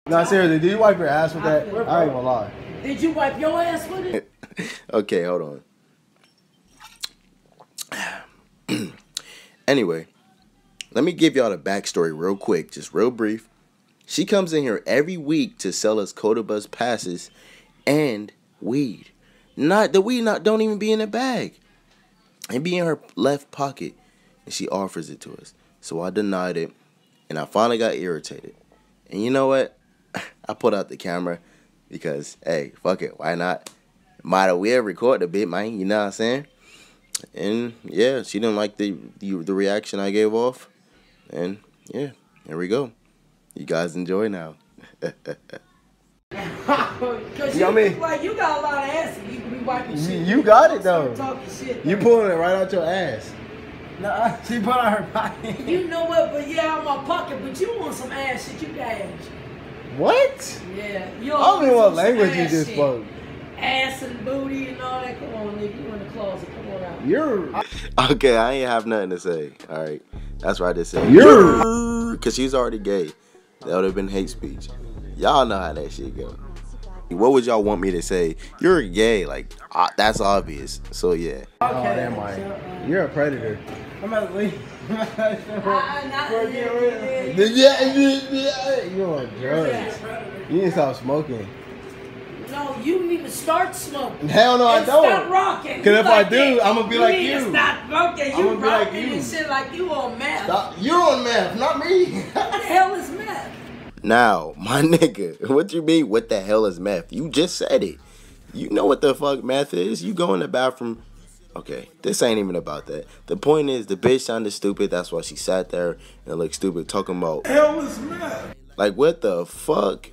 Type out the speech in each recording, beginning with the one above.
No, seriously, did you wipe your ass with that? I ain't gonna lie. Did you wipe your ass with it? Okay, hold on. Anyway, let me give y'all the backstory real quick, just real brief. She comes in here every week to sell us Codabuzz passes and weed. The weed don't even be in the bag. It be in her left pocket, and she offers it to us. So I denied it, and I finally got irritated. And you know what? I put out the camera because, hey, fuck it, why not? Might as well record a bit, man. You know what I'm saying? And yeah, she didn't like the reaction I gave off, and yeah, here we go. You guys enjoy now. Cause you look like you got a lot of ass and you can be wiping shit. You got it though. Shit, you pulling it right out your ass. No, she put on her pocket. You know what? But yeah, out my pocket. But you want some ass shit? You got ass. What? Yeah. I don't know what language you just spoke. Ass and booty and all that. Come on, nigga. You in the closet. Come on out. You're okay. I ain't have nothing to say. All right, that's what I just said. You're because she's already gay. That would have been hate speech. Y'all know how that shit go. What would y'all want me to say? You're gay, like that's obvious. So yeah. Okay. Oh, damn right. You're a predator. I'm about to leave. You on drugs. You need to stop smoking. No, you need to start smoking. Hell no, I don't. Stop rocking. Because if I do, I'm gonna be like you. You need to stop rocking. You rocking and shit like you on meth. Stop. You're on meth, not me. What the hell is meth? Now, my nigga, what you mean, what the hell is meth? You just said it. You know what the fuck meth is. You go in the bathroom. Okay, this ain't even about that. The point is, the bitch sounded stupid. That's why she sat there and looked stupid talking about. Hell is meth. Like, what the fuck?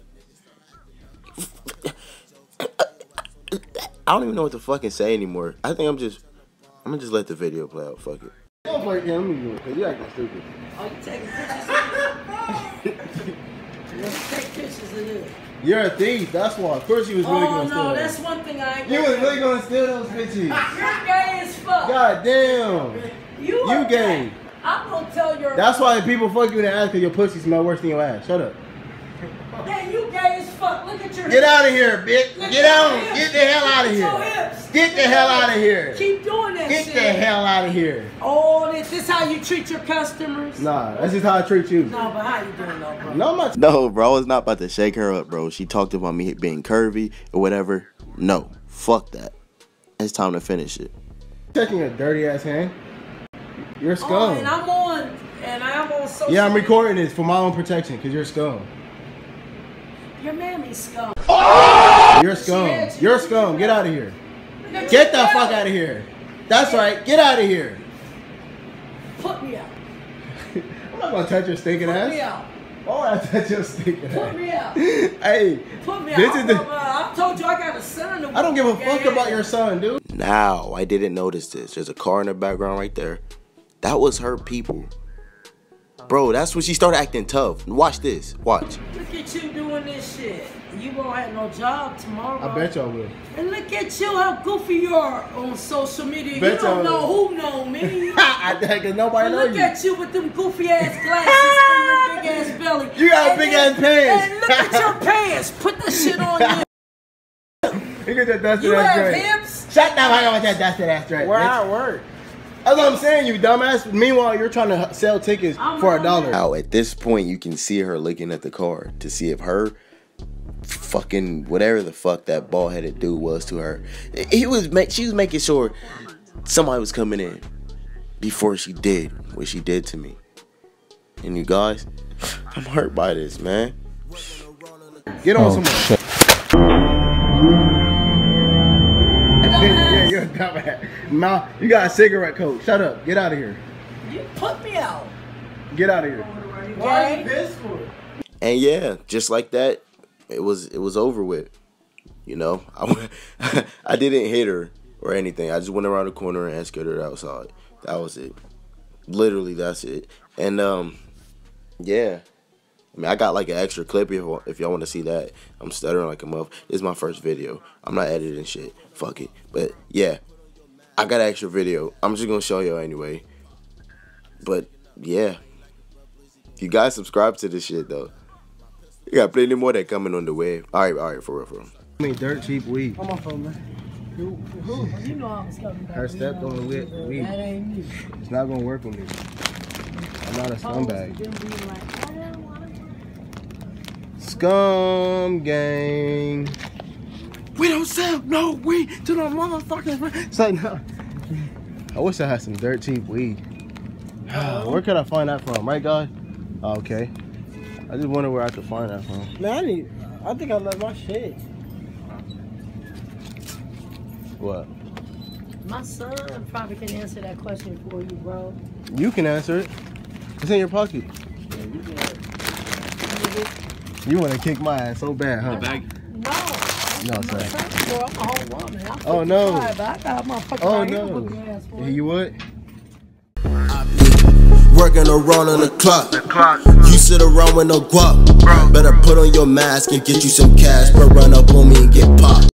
I don't even know what to fucking say anymore. I think I'm gonna just let the video play out. Fuck it. Don't play it. Let me do it, because you acting stupid. Oh, you taking pictures of it? Let's take pictures of this. You're a thief, that's why. Of course you was really gonna steal no, those. that's one thing I ain't You gonna was really gonna steal those pictures. You're gay as fuck. God damn. You gay. I'm gonna tell your. That's why people fuck you in the ass because your pussy smell worse than your ass. Shut up. Man, you gay as fuck. Look at your Get hips. out of here, bitch. Look Get at out. your hips. Get the hell out of Look at your here. hips. Get the hell out of here. Keep doing that Get shit. the hell out of here. Oh, this how you treat your customers? Nah, that's just how I treat you. No, but how you doing though, bro? No, I'm not. No, bro, I was not about to shake her up, bro. She talked about me being curvy or whatever. No, fuck that. It's time to finish it. Checking a dirty ass hand. You're scum. Oh, and I'm on social. Yeah, I'm recording this for my own protection because you're scum. Your mammy's scum. You're scum. You're scum. Get out of here. Get the fuck out of here. That's right. Get out of here. Put me out. I'm not gonna touch your stinking Put ass. me out. Oh, I touch your stinking ass. Put me out. Hey, Put me this out. is the. I told you I got a son. I don't give a fuck about your son, dude. Now, I didn't notice this. There's a car in the background right there. That was her people. Bro, that's when she started acting tough. Watch this. Watch. Look at you doing this shit. You won't have no job tomorrow. I bet y'all will. And look at you, how goofy you are on social media. Bet you don't y'all know who know me. I think cause nobody knows Look you. at you with them goofy ass glasses and your big ass belly. You got big ass pants. And look at your pants. Put that shit on you. Look at that dusty You ass have dress. hips. Shut the fuck up with that dusty ass dress. Where bitch. I work. That's what I'm saying, you dumbass. Meanwhile, you're trying to sell tickets for $1. Now, at this point, you can see her looking at the car to see if her fucking whatever the fuck that bald-headed dude was to her. She was making sure somebody was coming in before she did what she did to me. And you guys, I'm hurt by this, man. Get on someone. Yeah, you're a dumbass. Now you got a cigarette coat. Shut up. Get out of here. You put me out. Get out of here. Why are you pissed for? And yeah, just like that, it was over with. You know, I didn't hit her or anything. I just went around the corner and escorted her outside. That was it. Literally, that's it. And yeah. I mean, I got like an extra clip if y'all want to see that. I'm stuttering like a muff. This is my first video. I'm not editing shit. Fuck it. But yeah, I got an extra video. I'm just gonna show y'all anyway. But yeah, you guys subscribe to this shit though. You got plenty more that coming on the way. All right, for real. I mean, dirt cheap weed. I'm on phone, man. You know I was coming back. Her stepped on the weed. That ain't you. It's not gonna work with me. I'm not a scumbag. Scum gang. We don't sell no weed to the motherfuckers. It's like, no. I wish I had some dirt cheap weed. Where could I find that from? Right, guys? Oh, okay. I just wonder where I could find that from. Man, I think I left my shit. What? My son probably can answer that question for you, bro. You can answer it. It's in your pocket. You want to kick my ass so bad, huh? No, sir. Bro, I'm a whole woman. Oh, no. I got my fucking Oh, right here no. whooping your ass for You would? Working around on the clock. You sit around with no guap. Better put on your mask and get you some cash. But run up on